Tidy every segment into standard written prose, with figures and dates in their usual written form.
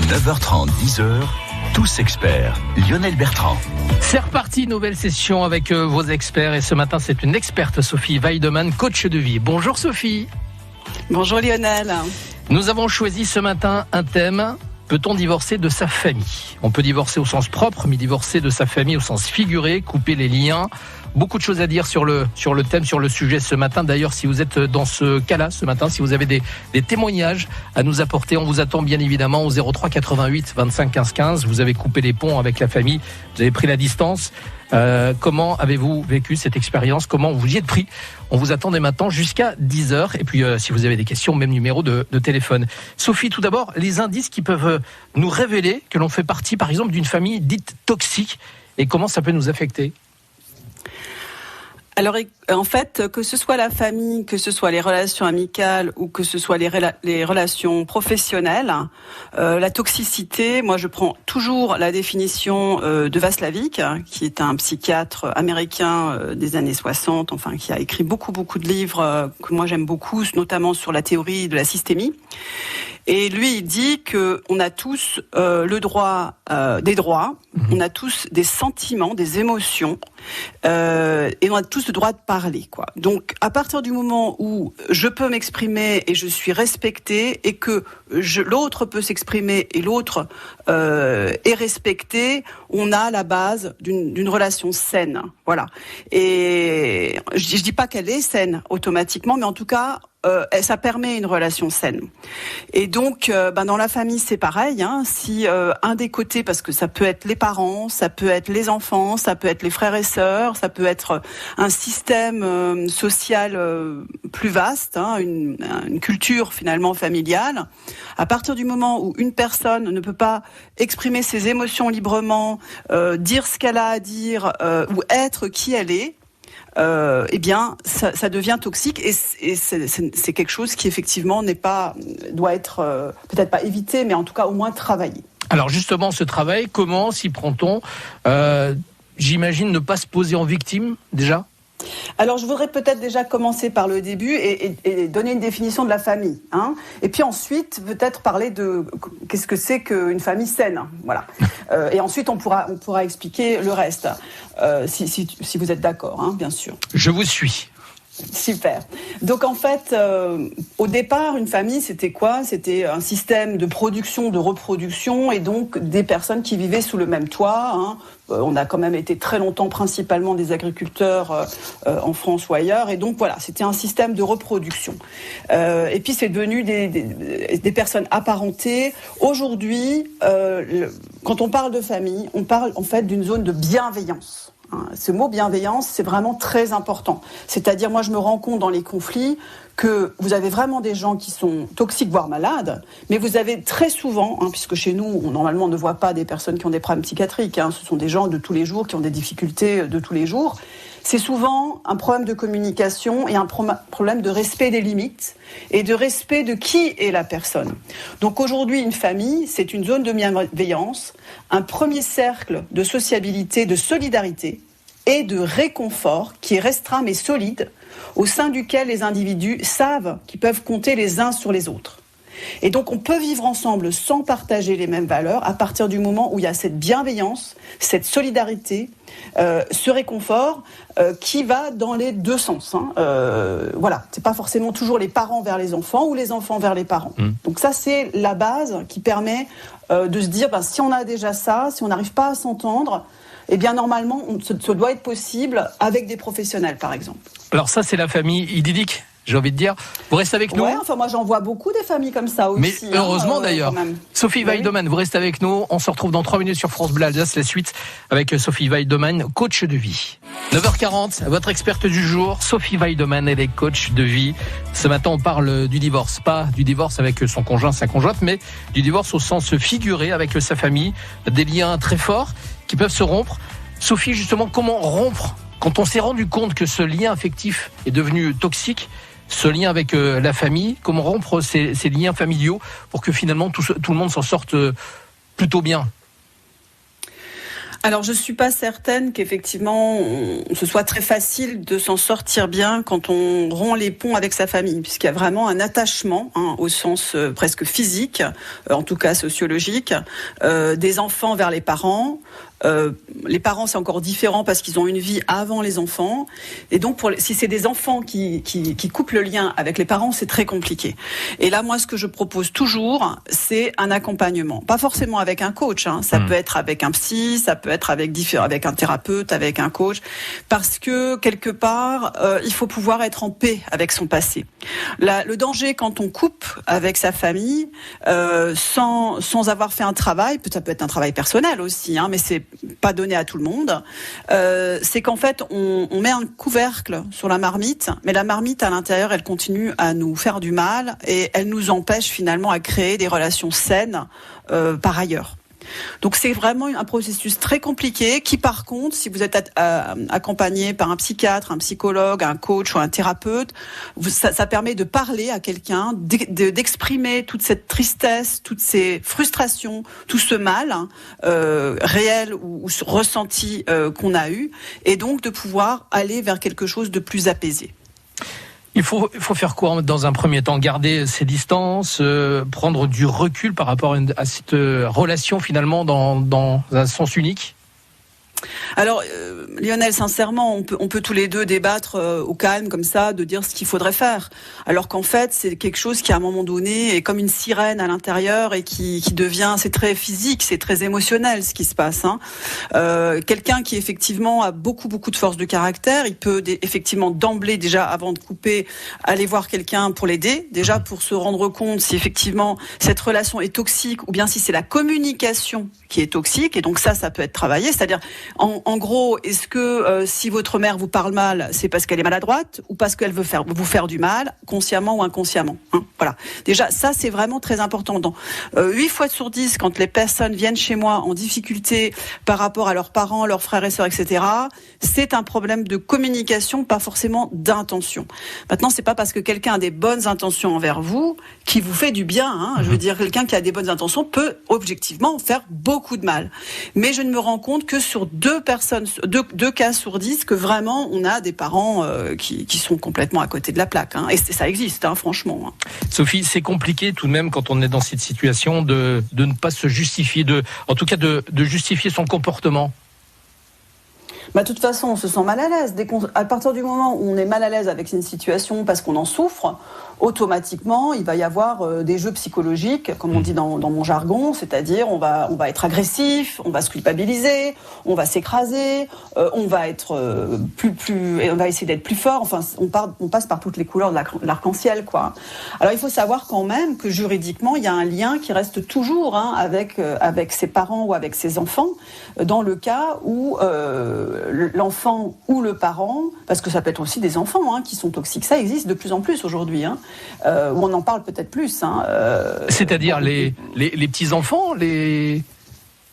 9h30, 10h, tous experts. Lionel Bertrand. C'est reparti, nouvelle session avec vos experts. Et ce matin, c'est une experte, Sophie Weidemann, coach de vie. Bonjour Sophie. Bonjour Lionel. Nous avons choisi ce matin un thème. Peut-on divorcer de sa famille ? On peut divorcer au sens propre, mais divorcer de sa famille au sens figuré, couper les liens. Beaucoup de choses à dire sur le thème, sur le sujet ce matin. D'ailleurs, si vous êtes dans ce cas-là ce matin, si vous avez des témoignages à nous apporter, on vous attend bien évidemment au 03 88 25 15 15. Vous avez coupé les ponts avec la famille, vous avez pris la distance. Comment avez-vous vécu cette expérience ? Comment vous y êtes pris ? On vous attend dès maintenant jusqu'à 10h. Et puis, si vous avez des questions, même numéro de téléphone. Sophie, tout d'abord, les indices qui peuvent nous révéler que l'on fait partie, par exemple, d'une famille dite toxique et comment ça peut nous affecter ? Alors, en fait, que ce soit la famille, que ce soit les relations amicales ou que ce soit les relations professionnelles, la toxicité, moi je prends toujours la définition de Václavic, qui est un psychiatre américain des années 60, enfin qui a écrit beaucoup de livres que moi j'aime beaucoup, notamment sur la théorie de la systémie. Et lui, il dit que on a tous le droit des droits, on a tous des sentiments, des émotions, et on a tous le droit de parler, quoi. Donc, à partir du moment où je peux m'exprimer et je suis respectée, et que l'autre peut s'exprimer et l'autre est respecté, on a la base d'une relation saine, voilà. Et je dis pas qu'elle est saine automatiquement, mais en tout cas, ça permet une relation saine. Et donc, dans la famille, c'est pareil. Si un des côtés, parce que ça peut être les parents, ça peut être les enfants, ça peut être les frères et sœurs, ça peut être un système social plus vaste, une culture finalement familiale. À partir du moment où une personne ne peut pas exprimer ses émotions librement, dire ce qu'elle a à dire ou être qui elle est, eh bien, ça devient toxique et c'est quelque chose qui effectivement doit être peut-être pas évité, mais en tout cas au moins travaillé. Alors justement, ce travail, comment s'y prend-on ? J'imagine ne pas se poser en victime déjà ? Alors, je voudrais peut-être déjà commencer par le début et donner une définition de la famille. Et puis ensuite, peut-être parler de qu'est-ce que c'est qu'une famille saine. Voilà. Et ensuite, on pourra expliquer le reste, si vous êtes d'accord, bien sûr. Je vous suis. Super. Donc en fait, au départ, une famille, c'était quoi ? C'était un système de production, de reproduction, et donc des personnes qui vivaient sous le même toit. On a quand même été très longtemps principalement des agriculteurs en France ou ailleurs, et donc voilà, c'était un système de reproduction. Et puis c'est devenu des personnes apparentées. Aujourd'hui, quand on parle de famille, on parle en fait d'une zone de bienveillance. Ce mot bienveillance, c'est vraiment très important. C'est-à-dire, moi, je me rends compte dans les conflits que vous avez vraiment des gens qui sont toxiques, voire malades, mais vous avez très souvent, puisque chez nous, normalement, on ne voit pas des personnes qui ont des problèmes psychiatriques, ce sont des gens de tous les jours qui ont des difficultés de tous les jours. C'est souvent un problème de communication et un problème de respect des limites et de respect de qui est la personne. Donc aujourd'hui, une famille, c'est une zone de bienveillance, un premier cercle de sociabilité, de solidarité et de réconfort qui est restreint mais solide, au sein duquel les individus savent qu'ils peuvent compter les uns sur les autres. Et donc on peut vivre ensemble sans partager les mêmes valeurs à partir du moment où il y a cette bienveillance, cette solidarité, ce réconfort qui va dans les deux sens. Voilà, c'est pas forcément toujours les parents vers les enfants ou les enfants vers les parents. Donc ça, c'est la base qui permet de se dire, si on a déjà ça, si on n'arrive pas à s'entendre, eh bien normalement, ça doit être possible avec des professionnels, par exemple. Alors ça, c'est la famille idyllique, j'ai envie de dire. Vous restez avec nous ? Ouais, moi j'en vois beaucoup des familles comme ça aussi. Mais heureusement d'ailleurs. Sophie Weidemann, vous restez avec nous. On se retrouve dans 3 minutes sur France Bleu Alsace. La suite avec Sophie Weidemann, coach de vie. 9h40, votre experte du jour, Sophie Weidemann, elle est coach de vie. Ce matin, on parle du divorce. Pas du divorce avec son conjoint, sa conjointe, mais du divorce au sens figuré avec sa famille. Des liens très forts qui peuvent se rompre. Sophie, justement, comment rompre quand on s'est rendu compte que ce lien affectif est devenu toxique, ce lien avec la famille, comment rompre ces liens familiaux pour que finalement tout le monde s'en sorte plutôt bien ? Alors, je suis pas certaine qu'effectivement, ce soit très facile de s'en sortir bien quand on rompt les ponts avec sa famille, puisqu'il y a vraiment un attachement, au sens presque physique, en tout cas sociologique, des enfants vers les parents. Les parents, c'est encore différent parce qu'ils ont une vie avant les enfants. Et donc, si c'est des enfants qui coupent le lien avec les parents, c'est très compliqué. Et là, moi, ce que je propose toujours, c'est un accompagnement. Pas forcément avec un coach. Ça peut être avec un psy, ça peut être avec un thérapeute, avec un coach. Parce que, quelque part, il faut pouvoir être en paix avec son passé. Le danger, quand on coupe avec sa famille, sans avoir fait un travail, ça peut être un travail personnel aussi, mais c'est pas donné à tout le monde, c'est qu'en fait on met un couvercle sur la marmite, mais la marmite à l'intérieur elle continue à nous faire du mal et elle nous empêche finalement à créer des relations saines par ailleurs. Donc c'est vraiment un processus très compliqué qui, par contre, si vous êtes accompagné par un psychiatre, un psychologue, un coach ou un thérapeute, ça permet de parler à quelqu'un, d'exprimer toute cette tristesse, toutes ces frustrations, tout ce mal réel ou ressenti qu'on a eu, et donc de pouvoir aller vers quelque chose de plus apaisé. Il faut faire quoi dans un premier temps? Garder ses distances, prendre du recul par rapport à cette relation finalement dans un sens unique? Alors, Lionel, sincèrement, on peut tous les deux débattre au calme comme ça, de dire ce qu'il faudrait faire. Alors qu'en fait, c'est quelque chose qui, à un moment donné, est comme une sirène à l'intérieur et qui devient, c'est très physique, c'est très émotionnel ce qui se passe. Quelqu'un qui effectivement a beaucoup de force de caractère, il peut effectivement d'emblée, déjà avant de couper, aller voir quelqu'un pour l'aider, déjà pour se rendre compte si effectivement cette relation est toxique ou bien si c'est la communication qui est toxique. Et donc ça peut être travaillé, c'est-à-dire en gros, est-ce que si votre mère vous parle mal, c'est parce qu'elle est maladroite ou parce qu'elle veut vous faire du mal, consciemment ou inconsciemment, Voilà. Déjà, ça, c'est vraiment très important. 8 fois sur 10, quand les personnes viennent chez moi en difficulté par rapport à leurs parents, leurs frères et sœurs, etc., c'est un problème de communication, pas forcément d'intention. Maintenant, c'est pas parce que quelqu'un a des bonnes intentions envers vous qui vous fait du bien. Je veux dire, quelqu'un qui a des bonnes intentions peut objectivement faire beaucoup de mal. Mais je ne me rends compte que sur deux cas sur 10 que vraiment on a des parents qui sont complètement à côté de la plaque. Et ça existe, franchement. Sophie, c'est compliqué tout de même quand on est dans cette situation de ne pas se justifier, en tout cas de justifier son comportement. De toute façon, on se sent mal à l'aise. À partir du moment où on est mal à l'aise avec une situation parce qu'on en souffre, automatiquement, il va y avoir des jeux psychologiques, comme on dit dans mon jargon, c'est-à-dire on va être agressif, on va se culpabiliser, on va s'écraser, on va être on va essayer d'être plus fort. Enfin, on passe par toutes les couleurs de l'arc-en-ciel, quoi. Alors, il faut savoir quand même que juridiquement, il y a un lien qui reste toujours avec ses parents ou avec ses enfants, dans le cas où l'enfant ou le parent, parce que ça peut être aussi des enfants qui sont toxiques, ça existe de plus en plus aujourd'hui, où on en parle peut-être plus. C'est-à-dire les petits-enfants,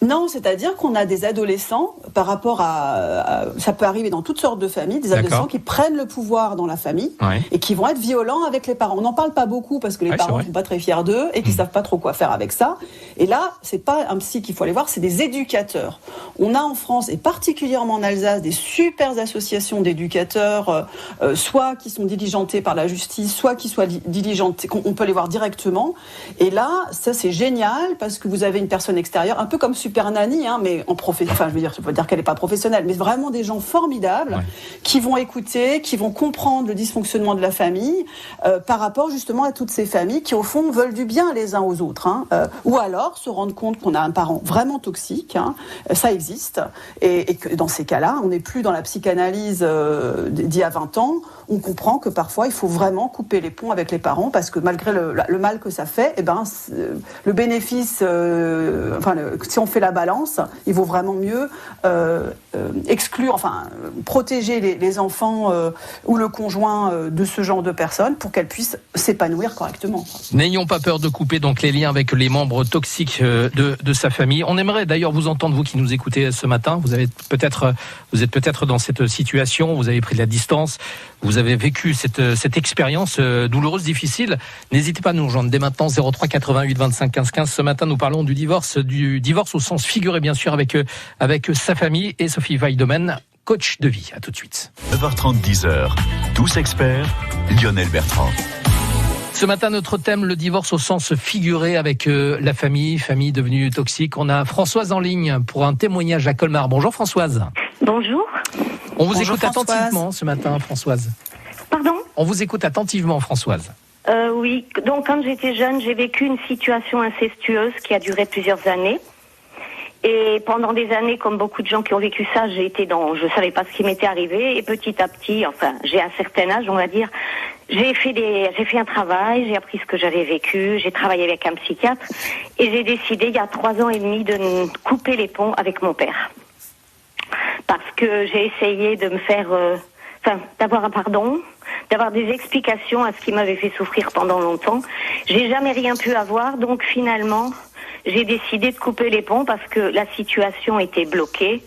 Non, c'est-à-dire qu'on a des adolescents, par rapport ça peut arriver dans toutes sortes de familles, des adolescents qui prennent le pouvoir dans la famille et qui vont être violents avec les parents. On n'en parle pas beaucoup parce que les parents ne sont pas très fiers d'eux et qu'ils ne savent pas trop quoi faire avec ça. Et là, c'est pas un psy qu'il faut aller voir, c'est des éducateurs. On a en France, et particulièrement en Alsace, des super associations d'éducateurs, soit qui sont diligentés par la justice, soit qui soient diligentés, on peut les voir directement. Et là, ça c'est génial parce que vous avez une personne extérieure, un peu comme Super Nanny, mais je veux dire qu'elle n'est pas professionnelle, mais vraiment des gens formidables qui vont écouter, qui vont comprendre le dysfonctionnement de la famille par rapport justement à toutes ces familles qui au fond veulent du bien les uns aux autres, ou alors se rendre compte qu'on a un parent vraiment toxique, ça existe, et que dans ces cas-là, on n'est plus dans la psychanalyse d'il y a 20 ans, on comprend que parfois il faut vraiment couper les ponts avec les parents parce que malgré le mal que ça fait, le bénéfice, si on fait la balance, il vaut vraiment mieux protéger les enfants ou le conjoint de ce genre de personnes pour qu'elles puissent s'épanouir correctement. N'ayons pas peur de couper donc les liens avec les membres toxiques de sa famille. On aimerait d'ailleurs vous entendre, vous qui nous écoutez ce matin. Vous êtes peut-être dans cette situation, vous avez pris de la distance, vous avez vécu cette expérience douloureuse, difficile. N'hésitez pas à nous rejoindre dès maintenant, 03 88 25 15 15. Ce matin, nous parlons du divorce au sens figuré bien sûr avec sa famille, et Sophie Weidemann, coach de vie. À tout de suite. 9h30, 10h, tous experts, Lionel Bertrand. Ce matin, notre thème, le divorce au sens figuré avec la famille devenue toxique. On a Françoise en ligne pour un témoignage à Colmar. Bonjour Françoise. Bonjour. On vous Bonjour, écoute Françoise. attentivement ce matin, Françoise. Pardon ? On vous écoute attentivement, Françoise. Oui, donc quand j'étais jeune, j'ai vécu une situation incestueuse qui a duré plusieurs années. Et pendant des années, comme beaucoup de gens qui ont vécu ça, je savais pas ce qui m'était arrivé. Et petit à petit, enfin, j'ai un certain âge, on va dire, j'ai fait un travail, j'ai appris ce que j'avais vécu, j'ai travaillé avec un psychiatre. Et j'ai décidé, il y a 3 ans et demi, de couper les ponts avec mon père. Parce que j'ai essayé de me faire, d'avoir un pardon, d'avoir des explications à ce qui m'avait fait souffrir pendant longtemps. J'ai jamais rien pu avoir, donc finalement, j'ai décidé de couper les ponts parce que la situation était bloquée.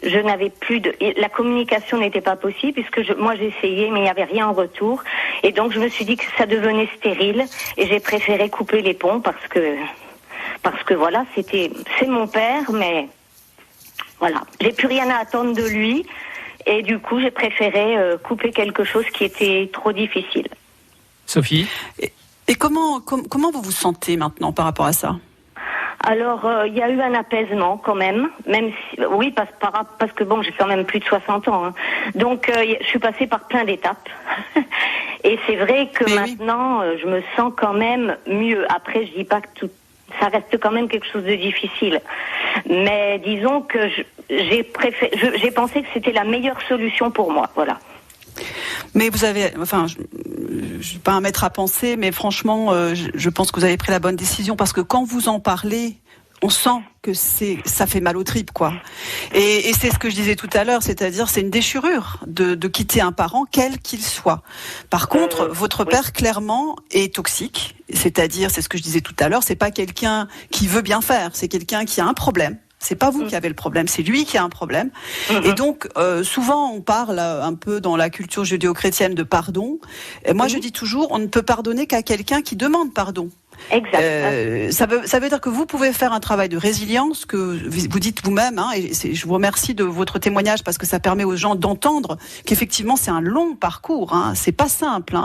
Je n'avais plus la communication n'était pas possible puisque moi j'essayais mais il n'y avait rien en retour. Et donc je me suis dit que ça devenait stérile et j'ai préféré couper les ponts parce que voilà, c'est mon père, mais voilà, j'ai plus rien à attendre de lui. Et du coup, j'ai préféré couper quelque chose qui était trop difficile. Sophie ? Et comment vous vous sentez maintenant par rapport à ça ? Alors, il y a eu un apaisement quand même si, oui, parce que bon, j'ai quand même plus de 60 ans. Hein. Donc, je suis passée par plein d'étapes. Et c'est vrai que maintenant, je me sens quand même mieux. Après, je dis pas que ça reste quand même quelque chose de difficile. Mais disons que j'ai pensé que c'était la meilleure solution pour moi, voilà. Mais vous avez, je ne suis pas un maître à penser, mais franchement, je pense que vous avez pris la bonne décision parce que quand vous en parlez, on sent que ça fait mal aux tripes, quoi. Et c'est ce que je disais tout à l'heure, c'est-à-dire c'est une déchirure de quitter un parent, quel qu'il soit. Par contre, votre père, clairement, est toxique. C'est-à-dire, c'est ce que je disais tout à l'heure, c'est pas quelqu'un qui veut bien faire, c'est quelqu'un qui a un problème. C'est pas vous qui avez le problème, c'est lui qui a un problème. Et donc, souvent, on parle un peu dans la culture judéo-chrétienne de pardon. Et moi, je dis toujours, on ne peut pardonner qu'à quelqu'un qui demande pardon. Exact. Ça veut dire que vous pouvez faire un travail de résilience que vous dites vous-même, hein, et je vous remercie de votre témoignage parce que ça permet aux gens d'entendre qu'effectivement c'est un long parcours, hein, c'est pas simple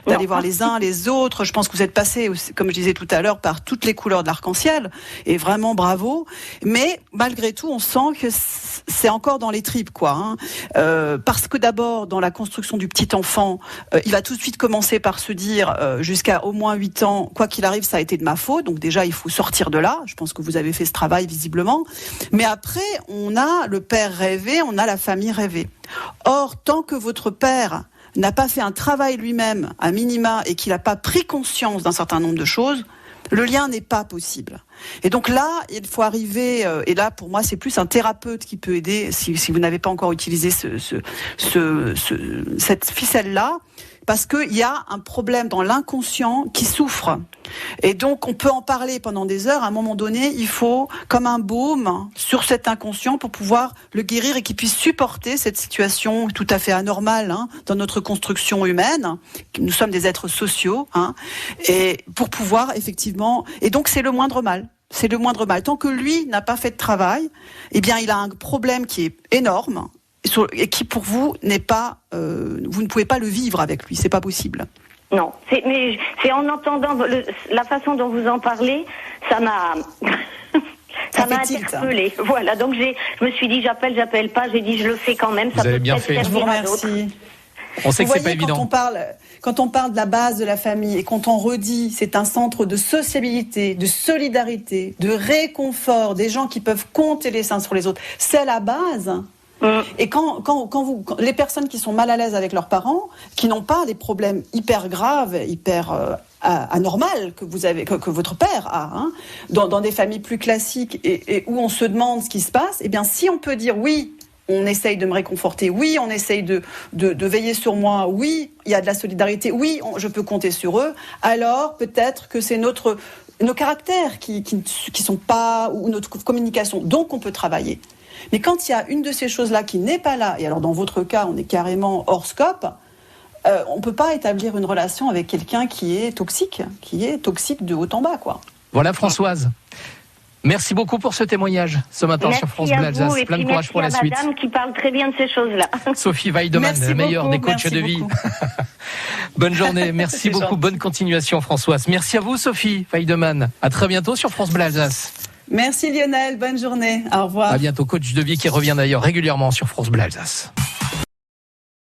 d'aller voir les uns les autres. Je pense que vous êtes passé, comme je disais tout à l'heure, par toutes les couleurs de l'arc-en-ciel et vraiment bravo. Mais malgré tout, on sent que c'est encore dans les tripes, quoi. Parce que d'abord, dans la construction du petit enfant, il va tout de suite commencer par se dire jusqu'à au moins 8 ans, quoi qu'il arrive, ça a été de ma faute, donc déjà il faut sortir de là. Je pense que vous avez fait ce travail visiblement. Mais après, on a le père rêvé, on a la famille rêvée. Or, tant que votre père n'a pas fait un travail lui-même, à minima, et qu'il n'a pas pris conscience d'un certain nombre de choses, le lien n'est pas possible. Et donc là, il faut arriver, et là pour moi c'est plus un thérapeute qui peut aider, si vous n'avez pas encore utilisé cette ficelle-là, parce qu'il y a un problème dans l'inconscient qui souffre. Et donc, on peut en parler pendant des heures. À un moment donné, il faut comme un baume sur cet inconscient pour pouvoir le guérir et qu'il puisse supporter cette situation tout à fait anormale dans notre construction humaine. Nous sommes des êtres sociaux, et pour pouvoir effectivement... Et donc, c'est le moindre mal. C'est le moindre mal. Tant que lui n'a pas fait de travail, eh bien, il a un problème qui est énorme et qui pour vous n'est pas, vous ne pouvez pas le vivre avec lui, c'est pas possible. Non, mais c'est en entendant la façon dont vous en parlez, ça m'a interpellée. Voilà, donc je me suis dit j'appelle pas, j'ai dit je le fais quand même. Vous avez bien fait. Je vous remercie. On sait que c'est pas évident. Quand on parle de la base de la famille et quand on redit, c'est un centre de sociabilité, de solidarité, de réconfort, des gens qui peuvent compter les uns sur les autres. C'est la base. Et quand les personnes qui sont mal à l'aise avec leurs parents, qui n'ont pas des problèmes hyper graves, hyper anormales que votre père a, dans des familles plus classiques et où on se demande ce qui se passe, eh bien si on peut dire oui, on essaye de me réconforter, oui, on essaye de veiller sur moi, oui, il y a de la solidarité, oui, je peux compter sur eux, alors peut-être que c'est nos caractères qui sont pas, ou notre communication, donc on peut travailler. Mais quand il y a une de ces choses-là qui n'est pas là, et alors dans votre cas, on est carrément hors scope, on ne peut pas établir une relation avec quelqu'un qui est toxique de haut en bas, quoi. Voilà Françoise. Merci beaucoup pour ce témoignage ce matin sur France Bleu Alsace. Plein de courage pour la suite. Madame qui parle très bien de ces choses-là. Sophie Weidemann, la meilleure des coachs de vie. Bonne journée, merci beaucoup, gentil. Bonne continuation Françoise. Merci à vous Sophie Weidemann. À très bientôt sur France Bleu Alsace. Merci Lionel, bonne journée. Au revoir. À bientôt, coach de vie qui revient d'ailleurs régulièrement sur France Bleu Alsace.